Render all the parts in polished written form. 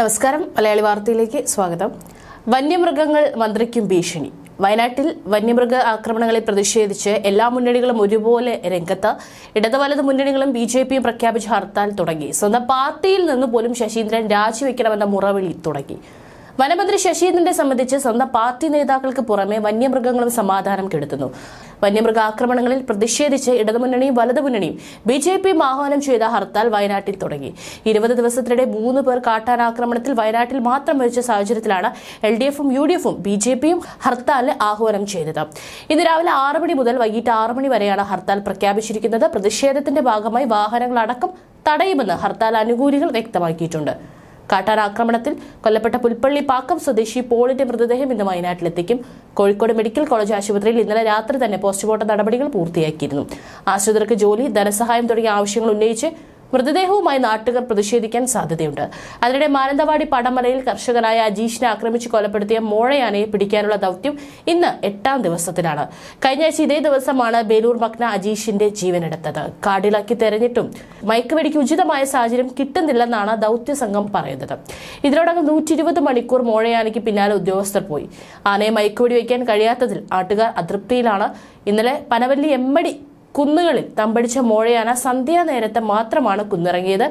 നമസ്കാരം. മലയാളി വാർത്തയിലേക്ക് സ്വാഗതം. വന്യമൃഗങ്ങൾ മന്ത്രിക്കും ഭീഷണി. വയനാട്ടിൽ വന്യമൃഗ ആക്രമണങ്ങളെ പ്രതിഷേധിച്ച് എല്ലാ മുന്നണികളും ഒരുപോലെ രംഗത്ത്. ഇടത് വലത് മുന്നണികളും ബിജെപിയും പ്രഖ്യാപിച്ച ഹർത്താൽ തുടങ്ങി. സ്വന്തം പാർട്ടിയിൽ നിന്ന് പോലും ശശീന്ദ്രൻ രാജിവെക്കണമെന്ന മുറവിളി തുടങ്ങി. വനമന്ത്രി ശശീന്ദ്രനെ സംബന്ധിച്ച് സ്വന്തം പാർട്ടി നേതാക്കൾക്ക് പുറമെ വന്യമൃഗങ്ങളും സമാധാനം കെടുത്തുന്നു. വന്യമൃഗ ആക്രമണങ്ങളിൽ പ്രതിഷേധിച്ച് ഇടതുമുന്നണിയും വലതുമുന്നണിയും ബിജെപിയും ആഹ്വാനം ചെയ്ത ഹർത്താൽ വയനാട്ടിൽ തുടങ്ങി. 20 ദിവസത്തിനിടെ 3 പേർ കാട്ടാനാക്രമണത്തിൽ വയനാട്ടിൽ മാത്രം മരിച്ച സാഹചര്യത്തിലാണ് LDFും UDFും ബിജെപിയും ഹർത്താലിന് ആഹ്വാനം ചെയ്തത്. ഇന്ന് രാവിലെ 6 മണി മുതൽ വൈകിട്ട് 6 മണി വരെയാണ് ഹർത്താൽ പ്രഖ്യാപിച്ചിരിക്കുന്നത്. പ്രതിഷേധത്തിന്റെ ഭാഗമായി വാഹനങ്ങളടക്കം തടയുമെന്ന് ഹർത്താൽ അനുകൂലികൾ വ്യക്തമാക്കിയിട്ടുണ്ട്. കാട്ടാനാക്രമണത്തിൽ കൊല്ലപ്പെട്ട പുൽപ്പള്ളി പാക്കം സ്വദേശി പോളിന്റെ മൃതദേഹം ഇന്ന് വയനാട്ടിലെത്തിക്കും. കോഴിക്കോട് മെഡിക്കൽ കോളേജ് ആശുപത്രിയിൽ ഇന്നലെ രാത്രി തന്നെ പോസ്റ്റ്മോർട്ടം നടപടികൾ പൂർത്തിയാക്കിയിരുന്നു. ആശ്രിതർക്ക് ജോലി, ധനസഹായം തുടങ്ങിയ ആവശ്യങ്ങൾ ഉന്നയിച്ച് മൃതദേഹവുമായി നാട്ടുകാർ പ്രതിഷേധിക്കാൻ സാധ്യതയുണ്ട്. അതിനിടെ മാനന്തവാടി പടമലയിൽ കർഷകനായ അജീഷിനെ ആക്രമിച്ച് കൊലപ്പെടുത്തിയ മോഴയാനയെ പിടിക്കാനുള്ള ദൌത്യം ഇന്ന് 8ാം ദിവസത്തിലാണ്. കഴിഞ്ഞ ആഴ്ച ഇതേ ദിവസമാണ് ബേലൂർ മക്ന അജീഷിന്റെ ജീവനെടുത്തത്. കാടിളക്കി തെരഞ്ഞിട്ടും മയക്കുവെടിക്ക് ഉചിതമായ സാഹചര്യം കിട്ടുന്നില്ലെന്നാണ് ദൌത്യ സംഘം പറയുന്നത്. ഇതിനോടകം 120 മണിക്കൂർ മോഴയാനയ്ക്ക് പിന്നാലെ ഉദ്യോഗസ്ഥർ പോയി. ആനയെ മയക്കുവെടി വയ്ക്കാൻ കഴിയാത്തതിൽ നാട്ടുകാർ അതൃപ്തിയിലാണ്. ഇന്നലെ പനവല്ലി എമ്മടി കുന്നുകളിൽ തമ്പടിച്ച മോഴയാന സന്ധ്യാനേരത്തെ മാത്രമാണ് കുന്നിറങ്ങിയത്.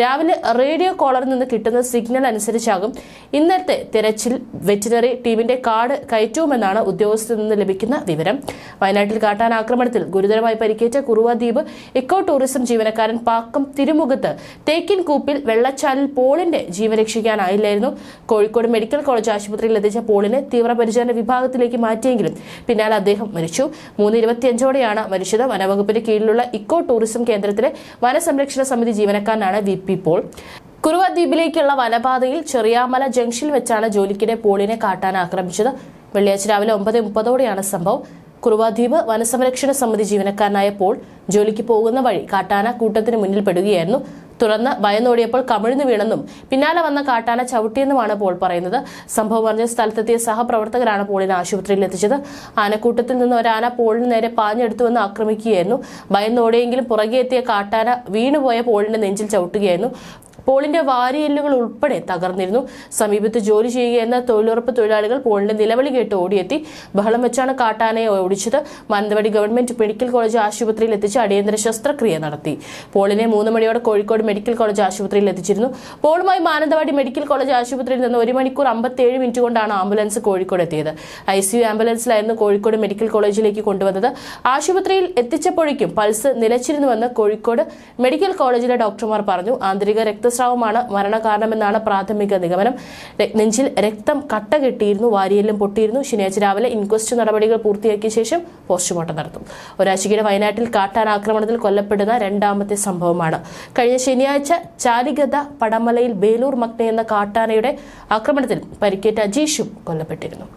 രാവിലെ റേഡിയോ കോളറിൽ നിന്ന് കിട്ടുന്ന സിഗ്നൽ അനുസരിച്ചാകും ഇന്നത്തെ തിരച്ചിൽ. വെറ്റിനറി ടീമിന്റെ കാർഡ് കയറ്റുമെന്നാണ് ഉദ്യോഗസ്ഥരിൽ നിന്ന് ലഭിക്കുന്ന വിവരം. വയനാട്ടിൽ കാട്ടാനാക്രമണത്തിൽ ഗുരുതരമായി പരിക്കേറ്റ കുറുവ ദ്വീപ് ഇക്കോ ടൂറിസം ജീവനക്കാരൻ പാക്കം തിരുമുഖത്ത് തേക്കിൻ കൂപ്പിൽ വെള്ളച്ചാലിൽ പോളിന്റെ ജീവൻ രക്ഷിക്കാനായില്ലായിരുന്നു. കോഴിക്കോട് മെഡിക്കൽ കോളേജ് ആശുപത്രിയിൽ എത്തിച്ച പോളിനെ തീവ്രപരിചരണ വിഭാഗത്തിലേക്ക് മാറ്റിയെങ്കിലും പിന്നാലെ അദ്ദേഹം മരിച്ചു. 3:25ഓടെയാണ് മരിച്ചത്. വനവകുപ്പിന്റെ കീഴിലുള്ള ഇക്കോ ടൂറിസം കേന്ദ്രത്തിലെ വനസംരക്ഷണ സമിതി ജീവനക്കാരനാണ് പോൾ. കുറുവ ദ്വീപിലേക്കുള്ള വനപാതയിൽ ചെറിയാമല ജംഗ്ഷനിൽ വെച്ചാണ് ജോലിക്കിടെ പോളിനെ കാട്ടാന ആക്രമിച്ചത്. വെള്ളിയാഴ്ച രാവിലെ 9:30ഓടെയാണ് സംഭവം. കുറുവ ദ്വീപ് വനസംരക്ഷണ സമിതി ജീവനക്കാരനായ പോൾ ജോലിക്ക് പോകുന്ന വഴി കാട്ടാന കൂട്ടത്തിന് മുന്നിൽ പെടുകയായിരുന്നു. തുടർന്ന് ഭയന്നോടിയപ്പോൾ കമിഴ്ന്നു വീണെന്നും പിന്നാലെ വന്ന കാട്ടാന ചവിട്ടിയെന്നുമാണ് പോൾ പറയുന്നത്. സംഭവം അറിഞ്ഞ സ്ഥലത്തെത്തിയ സഹപ്രവർത്തകരാണ് പോളിനെ ആശുപത്രിയിൽ എത്തിച്ചത്. ആനക്കൂട്ടത്തിൽ നിന്ന് ഒരാന പോളിന് നേരെ പാഞ്ഞെടുത്തുവന്ന് ആക്രമിക്കുകയായിരുന്നു. ഭയന്നോടിയെങ്കിലും പുറകെ എത്തിയ കാട്ടാന വീണുപോയ പോളിന്റെ നെഞ്ചിൽ ചവിട്ടുകയായിരുന്നു. പോളിന്റെ വാരിയെല്ലുകൾ ഉൾപ്പെടെ തകർന്നിരുന്നു. സമീപത്ത് ജോലി ചെയ്യുകയെന്ന തൊഴിലുറപ്പ് തൊഴിലാളികൾ പോളിന്റെ നിലവിളി കേട്ട് ഓടിയെത്തി. ബഹളം വെച്ചാണ് കാട്ടാനയെ ഓടിച്ചത്. മാനന്തവാടി ഗവൺമെന്റ് മെഡിക്കൽ കോളേജ് ആശുപത്രിയിൽ എത്തിച്ച് അടിയന്തര ശസ്ത്രക്രിയ നടത്തി. പോളിനെ 3 മണിയോടെ കോഴിക്കോട് മെഡിക്കൽ കോളേജ് ആശുപത്രിയിൽ എത്തിച്ചിരുന്നു. പോളുമായി മാനന്തവാടി മെഡിക്കൽ കോളേജ് ആശുപത്രിയിൽ നിന്ന് 1 മണിക്കൂർ 57 മിനിറ്റ് കൊണ്ടാണ് ആംബുലൻസ് കോഴിക്കോട് എത്തിയത്. ICU ആംബുലൻസിലായിരുന്നു കോഴിക്കോട് മെഡിക്കൽ കോളേജിലേക്ക് കൊണ്ടുവന്നത്. ആശുപത്രിയിൽ എത്തിച്ചപ്പോഴേക്കും പൾസ് നിലച്ചിരുന്നുവെന്ന് കോഴിക്കോട് മെഡിക്കൽ കോളേജിലെ ഡോക്ടർമാർ പറഞ്ഞു. ആന്തരിക രക്തസ്രാവമാണ് മരണകാരണമെന്നാണ് പ്രാഥമിക നിഗമനം. നെഞ്ചിൽ രക്തം കട്ട കെട്ടിയിരുന്നു, വാരിയെല്ലും പൊട്ടിയിരുന്നു. ശനിയാഴ്ച രാവിലെ ഇൻക്വസ്റ്റ് നടപടികൾ പൂർത്തിയാക്കിയ ശേഷം പോസ്റ്റ്മോർട്ടം നടത്തും. ഒരാഴ്ചയ്ക്കിടെ വയനാട്ടിൽ കാട്ടാനാക്രമണത്തിൽ കൊല്ലപ്പെടുന്ന 2ാമത്തെ സംഭവമാണ്. കഴിഞ്ഞ ശനിയാഴ്ച ചാലിഗത പടമലയിൽ ബേലൂർ മക്ന എന്ന കാട്ടാനയുടെ ആക്രമണത്തിൽ പരിക്കേറ്റ അജീഷും കൊല്ലപ്പെട്ടിരുന്നു.